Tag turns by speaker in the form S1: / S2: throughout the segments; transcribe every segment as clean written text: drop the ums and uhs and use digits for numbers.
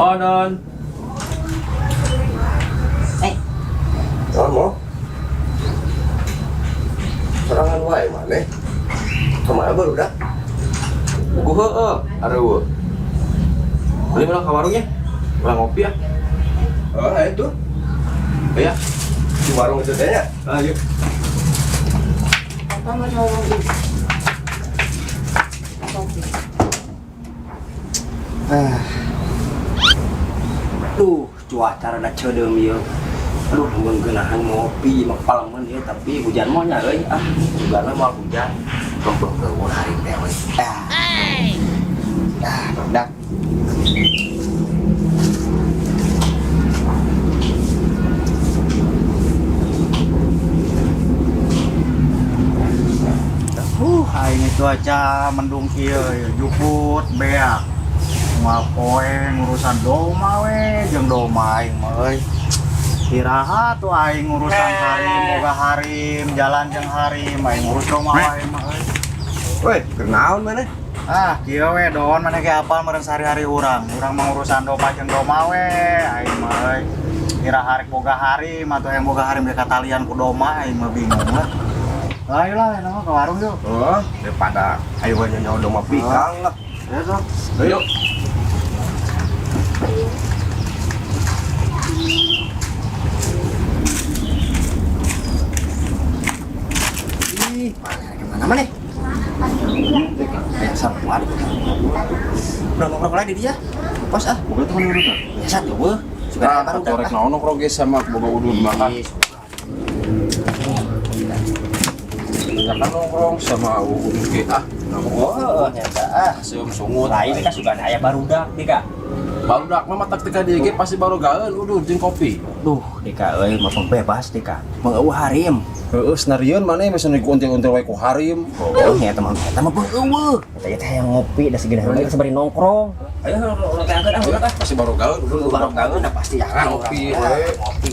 S1: Oh non.
S2: Non mau. Serangan wae maneh. Kemana baru dah?
S1: Buku aduh. Beli pulang ke warungnya. Pulang ngopi ya.
S2: Oh, itu.
S1: Ya.
S2: Di warung itu teh ya.
S1: Ayo.
S2: Duh, cuaca rada ceudeum ieu. Aduh, mun geunahan ngopi mah palemen ieu tapi hujan mah nya euy. Juga mau hujan. Kembang eueuh hari teh we. Dak.
S3: Aing cuaca mendung kieu juput beak. Moal poe ngurusan doma we jeung doma aing mah euy. Iraha tuh aing ngurusan harim boga harim jalan jeung harim aing ngurus doma wae mah euy.
S2: Weh, kenaon maneh?
S3: Kieu we don maneh ge apal meureun sehari-hari urang. Urang mah ngurusan doma jeung doma we aing mah euy. Iraha rek boga harim atuh yang boga harim ge katalian ku doma aing mah bingung lah. Ayolah, nama ke warung yuk.
S2: Oh, daripada ayo nyawa doma pikang lah.
S3: Ya sok.
S2: Ayo. Mana nih? Kayak sarpuan. Udah nongkrong lagi dia. Pos
S1: Bukan teman urut.
S2: biasa tuh gua. Sudah baru
S1: Korek naon nongkrong ge sama boga udun makan. Jangan nongkrong sama udun ge
S2: Oh, nyata
S1: seum sungut.
S2: Lain kan suka aya barudak nih kak.
S1: Barudak mah matak teh ka dieu ge pasti baru gaeun udun jeung kopi.
S2: Duh, Dika euy mah bebas Dika. Mangeueuh harim.
S1: Heeh, senarieun maneh mesen dikuntil-kuntil wae ku harim.
S2: Oh, nya teman eta mah beueuh. Eta teh yang ngopi da segede hareuy sabari nongkrong. Ayo urang teh angkeun urang teh.
S1: Pasti baru gaeun udun
S2: Baru gaeun da pasti jangan
S1: ngopi
S2: we.
S1: we.
S2: Ngopi.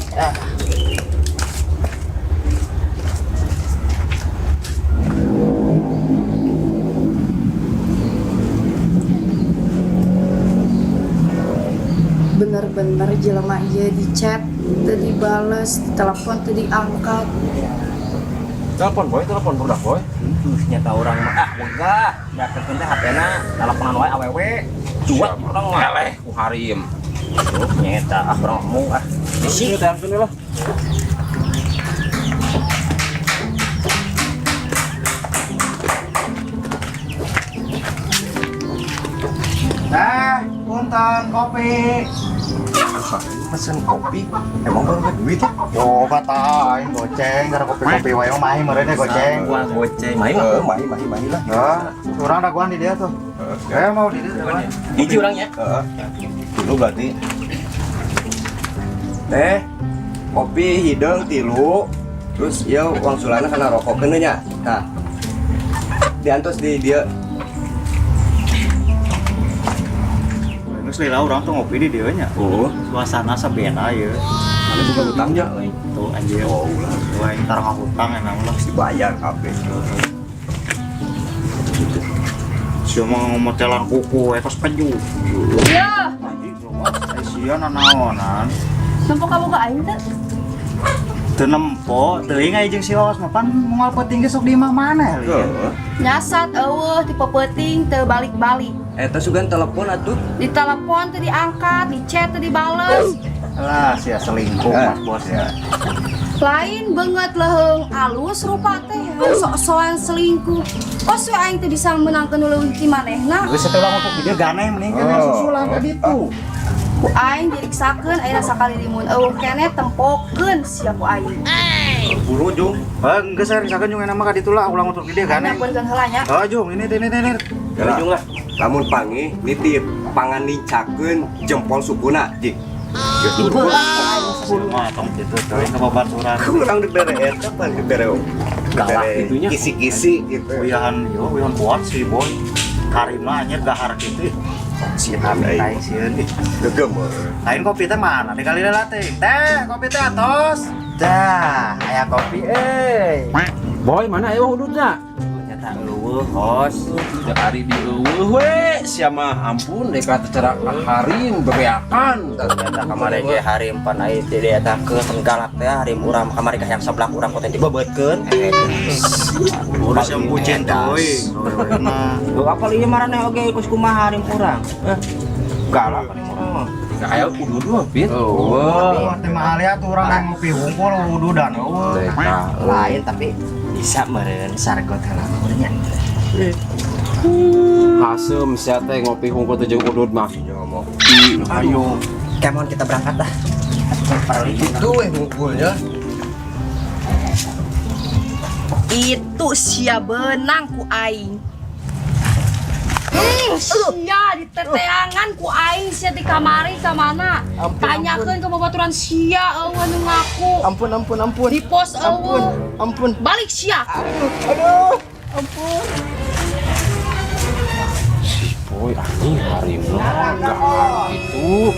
S4: Bener-bener jelema ieu di chat teu dibales, telepon teu diangkat.
S1: Telepon budak boy.
S2: Nyata orang mah wegah, dakeun teh HP-na teleponan wae awewe. Cuek urang mah.
S1: Eleh ku harim.
S2: Tuh nyata urang ngomong
S1: Di sini teh angkeun lah.
S3: Punten kopi.
S2: Pesen kopi. Emang baru ada duit ya?
S3: Yo kata aing goceng gara kopi-kopi wae mah mahi meureun goceng.
S2: Gua goceng. Main
S1: Heeh,
S2: mah.
S1: mahi lah.
S3: Nah, urang daguan di dia tuh. Mau di dia.
S2: Hiji urangnya.
S1: Heeh. Dulu berarti
S2: Teh, kopi hidung tilu. Terus ya uang sulana kana rokok keuneu nya. Nah. Diantos di dia.
S3: Geus lila urang tuh ngopi di dieu nya.
S2: Oh,
S3: Suasana sabena ieu.
S2: mana juga utangnya euy.
S3: Tuh anjir.
S2: Oh, ulah.
S3: Tuh aing tar ngahutang enak lah.
S2: Dibayar kabeh.
S3: Sieu mah ngomotelan kuku etos peju.
S4: Ya,
S3: Anjing sia nanaonan.
S4: nempo kamu ke aing teh?
S3: Teu nempo, teuing aya jeung si Os mah pan moal peuting ge sok di imah maneh lieu.
S2: Heeh.
S4: Nyasat eueuh tipe peuting teu balik-balik.
S2: Eta sugan telepon atuh.
S4: Ditelepon teu diangkat, di chat teu dibales.
S3: Lah sia selingkuh Mas Bos ya.
S4: Lain banget leheung alus rupa teh sok-sokan selingkuh. Kos we aing teh bisa menangkeun leuwih ti manehna.
S3: Geus setelah untuk video ganeh mending kene susulan ka ditu.
S4: Ku aing diriksakeun ayeuna sakali limun eueuh keneh tempokeun sia ku aing.
S3: Buru Jung. Geus saya risakeun jeung nama ka ditu lah ulang untuk video ganeh.
S4: Nyampeurkeun heula nya.
S3: Jung ini.
S2: Ya Jung lah. Lamun pangi nitip pangan lincakeun jempol sukuna jik.
S4: Ibu
S3: Mah tong kitu teuing ka babaturan.
S2: Kurang dek dere eta pan dek dere.
S1: Galak gitunya.
S2: Kisi-kisi gitu.
S3: Wihan kuat si boy. Karimna anjir gahar kitu. Si
S2: Andai.
S3: aing sieun.
S2: Gegem.
S3: Lain kopi teh mana? Dikali latih. Teh, kopi teh atos. Dah, aya kopi euy.
S1: boy mana ayo udunnya?
S2: eta eueuh hos.
S5: Udah hari di we siapa ampun deka cara harim bebeakan.
S2: Eta kamari ge harim pan aya teh eta ke tenggalak teh harim urang kamari ka yang sebelah urang poten dibebeutkeun.
S3: Urus yang bucin euy.
S2: Lu apal ieu marane oge geus kumaha harim urang? Galak harim urang.
S5: Kayak kudu dua pit.
S3: Teh mahal ya tuh orang yang ngopi hungkul ududan eueuh.
S2: Lain tapi bisa meureun sargot heula urangnya.
S5: Hasem sia teh ngopi hungkul teh jeung udud mah.
S2: Ayo, kemon kita berangkat dah.
S1: Itu hungkulnya.
S4: Itu sia benang ku aing. Sia di teteangan ku aing sia di kamari ka mana? Tanyakeun ke babaturan sia eueuh nu ngaku.
S2: Ampun.
S4: Di pos eueuh.
S2: Ampun.
S4: Balik sia.
S2: Aduh. Ampun.
S5: Boy anjing harim enggak gitu.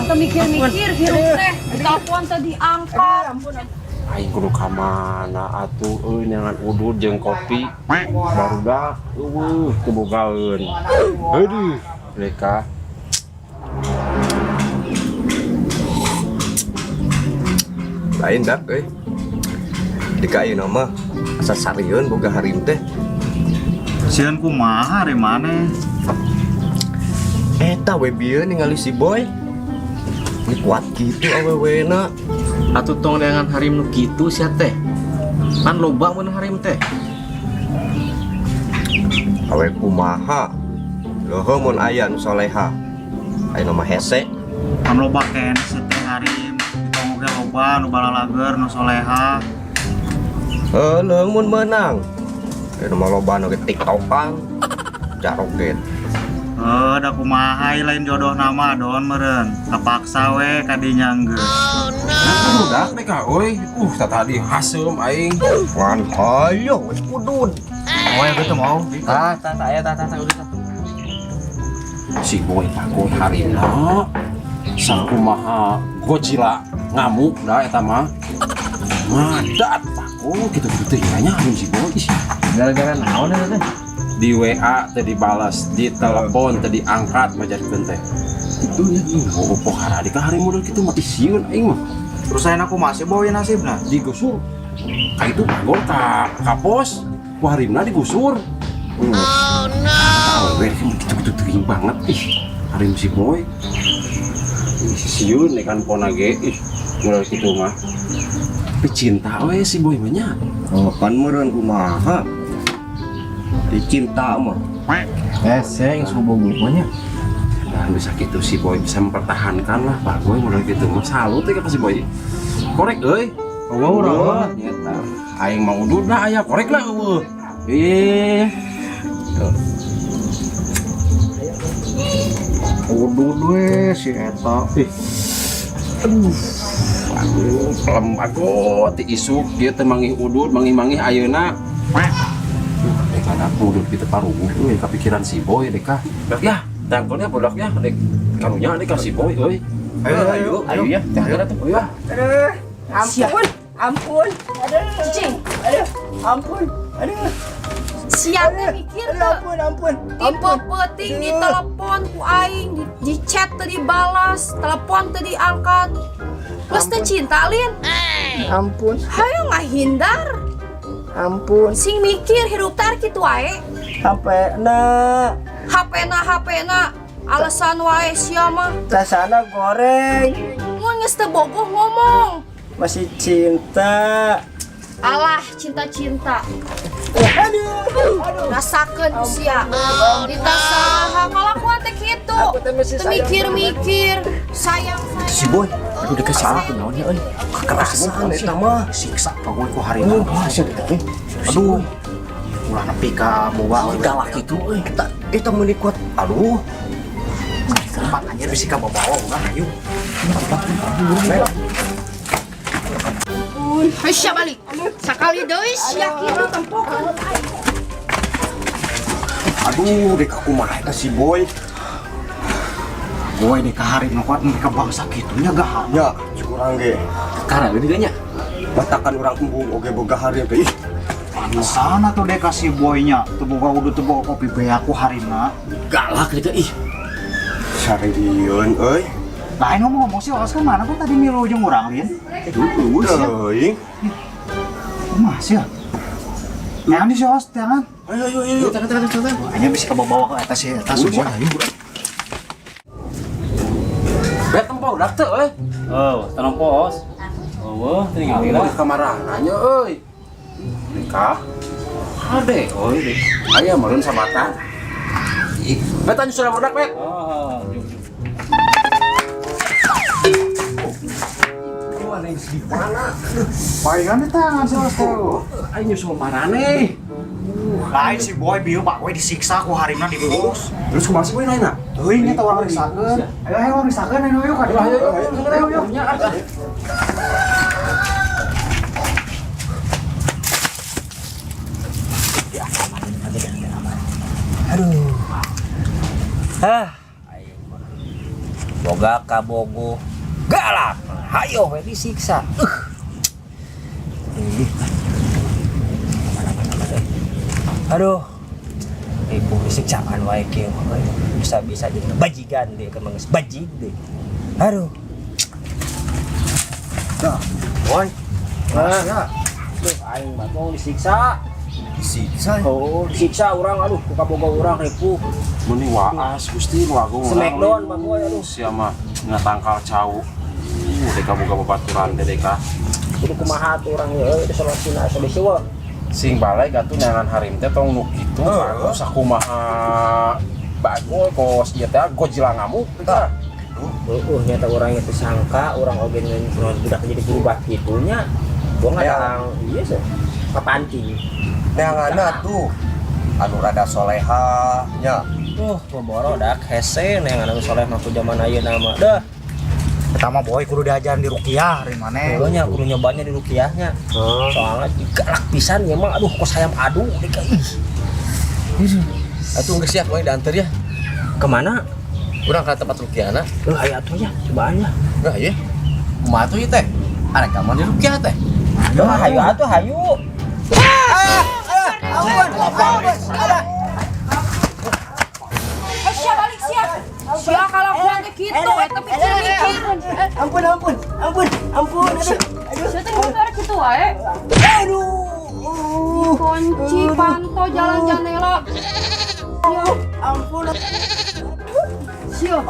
S4: Teu mikir-mikir hirup teh. Ditelepon teh diangkat.
S5: Aing kudu ka mana atuh euy nyangan udud jeung kopi. Barudak eueuh kebogaeun. Aduh, mereka
S1: Lain dak euy. Dika ieu mah asa sarieun boga harim teh.
S3: Sieun kumaha harim maneh?
S1: Eta we bieu ningali si boy. Ini kuat gitu awewena.
S5: atuh tong dengan harim nu kitu sia teh. Kan loba mun harim teh.
S1: Awe kumaha. Loho mun aya nu soleha. Aya mah hese.
S3: Kan loba kene seteh harim. Ditong oge loba nu balalager nu soleha.
S1: Heuleung mun meunang. Aya mah loba nu TikTokan. Jaroget.
S3: Da kumaha lain jodoh nama don meureun. Kapaksa we kadinya geus.
S5: Budak deh kak, oi. Tadi hasem aing.
S1: Wan hayo we kudun.
S3: Oh ya gitu mau.
S2: udah.
S5: Si boy takut harimna. Sang kumaha Godzilla ngamuk dah eta mah. Madat takut gitu-gitu teh harim si boy.
S2: Gara-gara naon eta teh?
S5: Di WA teh dibalas, di telepon teh diangkat mah jadikeun teh. Itu nya pokok haradi ka hari model kitu mah isieun aing mah.
S3: Terus saya aku masih bawa nasibna.
S5: Digusur. Ka itu pagol ka pos. Ku harimna digusur. Oh no. Awe gitu-gitu teuing banget ih. Harim si boy. Sieun nih kan pona ge ih. Model kitu mah. Tapi cinta we si boy mah nya.
S1: Oh kan meureun kumaha. Dicinta mah.
S2: Seng subuh-bubuhnya.
S5: Dan bisa gitu si boy bisa mempertahankan lah Pak Boy modal gitu mah salut ya si boy. Korek euy. Eueuh nyata. Aing mau udud lah aya korek lah eueuh.
S3: Udud we si eta.
S5: Aduh, pelem bagot ti isuk kieu teh mangih udud, mangih-mangih ayeuna. Kada udud kitu paruguh euy kapikiran si boy deh kah. Dak ya, tangkulnya budaknya dek karunya dek ka si boy euy. Ayo ya, jangan atuh euy.
S2: Aduh, ampun. Aduh,
S4: Cing,
S2: ampun. Aduh.
S4: siang teh mikir teu.
S2: Ampun.
S4: Tipe penting di telepon ku aing, di chat teh dibalas, telepon teh diangkat. Geus teh cinta lin.
S2: Ampun.
S4: Hayo ngahindar.
S2: Ampun.
S4: Sing mikir hirup teh kitu wae.
S2: Sampai
S4: HP-na alasan wae sia mah.
S2: tasana goreng.
S4: Mun geus teu bogoh ngomong.
S2: Masih cinta.
S4: Alah, cinta-cinta.
S2: Aduh.
S4: Rasakeun sia. Kita saha kalakuan teh kitu.
S2: Aku teh masih
S4: Teu mikir-mikir. Sayang.
S2: Si boy, aduh deket salah tuh naonnya euy.
S1: Kekerasan eta mah.
S3: Siksa Pak Boy ku harimna.
S2: Aduh,
S3: Ulah nepi ka boga we
S2: galak itu euy. Kita meuni kuat. Aduh.
S3: tempat anjir bisi ka bawa ulah ayo.
S4: Hasya balik. Sakali deui sia kitu tempokeun.
S3: Aduh dek aku mah eta si boy. Boy dek ka harimna kuat mereka bangsa kitunya gah.
S1: Ya, curang ge.
S2: Karena geuning nya.
S1: Batakan urang embung oge boga harim teh. Ih,
S3: Sana tuh deh kasih boynya. Tuh buka udah tuh bawa kopi be aku harina.
S2: Galak deh ih.
S1: Sariun euy.
S3: Lain ngomong-ngomong sih Os kan mana kok tadi milu jeung urang Lin?
S1: Euy.
S3: Masih ya? Jangan di si Os, jangan.
S1: Ayo. Tangan.
S3: Hanya bisa kebawa ke atas ya, atas semua. Ayo.
S5: Bet tempo udah teu euy.
S2: Oh, tanong pos. Oh, tinggal
S5: Udah kamarananya euy. Nikah. Ade euy. Aya meureun sabatan. Ih, bet anu sudah budak bet.
S2: Oh,
S3: Palingan di tangan si Os tuh.
S5: Ayo nyusul marane.
S3: Lain si boy bieu Pak we disiksa ku harina di bos.
S5: Terus kumaha sih we lainna?
S3: Teuing nya teu urang risakeun. Ayo urang risakeun ayo ka. Ayo.
S2: boga kabogo galak hayo we disiksa aduh ibu disiksaan wae kieu bisa jadi bajigan deh kemang bajig deh aduh
S1: Boy.
S3: Ya.
S2: tuh aing mah mau disiksa
S1: Disiksa.
S2: oh disiksa orang aduh buka boga orang ribu
S5: Muni waas Gusti nu agung.
S2: smackdown mah boy aduh
S5: Sia mah ngatangkal cau. Deka boga babaturan teh deka.
S2: kudu kumaha tuh orang ya itu solusinya solusi we
S5: Sing balai gatuh nyangan harim teh tong nu kitu bagus sakumaha bagus kos ieu teh Godzilla ngamuk teh.
S2: nyata orang itu sangka orang oge budak jadi berubah gitunya gua ngadang iya sih papanci
S1: Neanganna tuh anu rada solehanya.
S2: Boro dak hese yang anu soleh mah ku zaman ayeuna mah dah
S3: Pertama boy kudu diajaran di rukiah hari mana?
S2: pokoknya kudu nyobanya di rukiahnya soalnya galak pisan ya mah aduh kok sayam adu deka ih
S1: Atuh geus siap we diantar ya.
S2: kemana
S1: Urang ka tempat rukiahna.
S2: ayo atuh ya cobaan ya
S1: Nah, ieu. Kumaha tuh ieu teh? Arek kamar di rukiah teh.
S2: hayu atuh hayu
S4: Siap balik siap. Siap kalau gua teh kitu eta pikir-pikir.
S2: ampun aduh
S4: Saya teh ngomong kitu wae. Kunci panto jalan jendela.
S2: ampun
S4: Siap.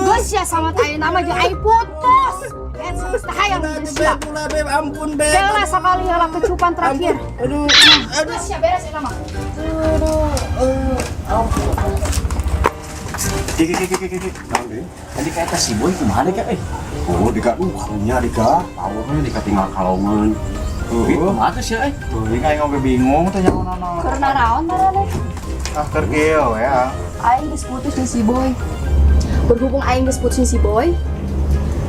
S4: Geus sia sama teh nama jeung ai putus. Kan semesta hayang geus sia.
S2: beb ampun beb
S4: Kela sakali heula kecupan terakhir.
S2: aduh
S4: Geus sia beres eta mah.
S5: Tadi kata si boy kumaha deka Oh deka karunya deka powernya deka tinggal kalongan. Kumaha tuh sia
S3: Teuing aing oge bingung teh nyamanana.
S4: Karena naon marane?
S3: Ah keur kieu ya.
S4: Aing geus putus nih si boy. Berhubung aing geus putus nih si boy,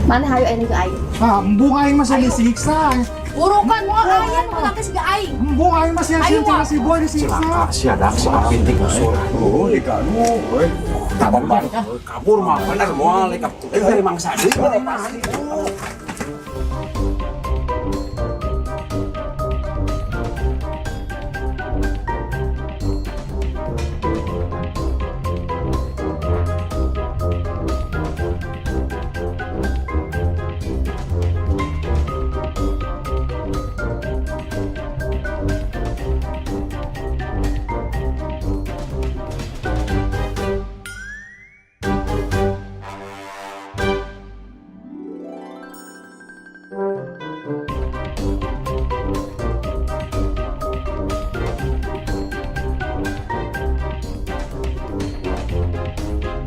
S4: mana hayu aing ke aing?
S3: Ah, embung aing masih disiksa.
S4: Urukan mau aing mau nanti si aing.
S3: Embung aing masih
S4: Ayo,
S3: cinta si boy disiksa.
S5: si ada si pintik usul.
S1: Oh, deka anu, we.
S5: Kabur mah bener moal deka. Dari mangsa deui.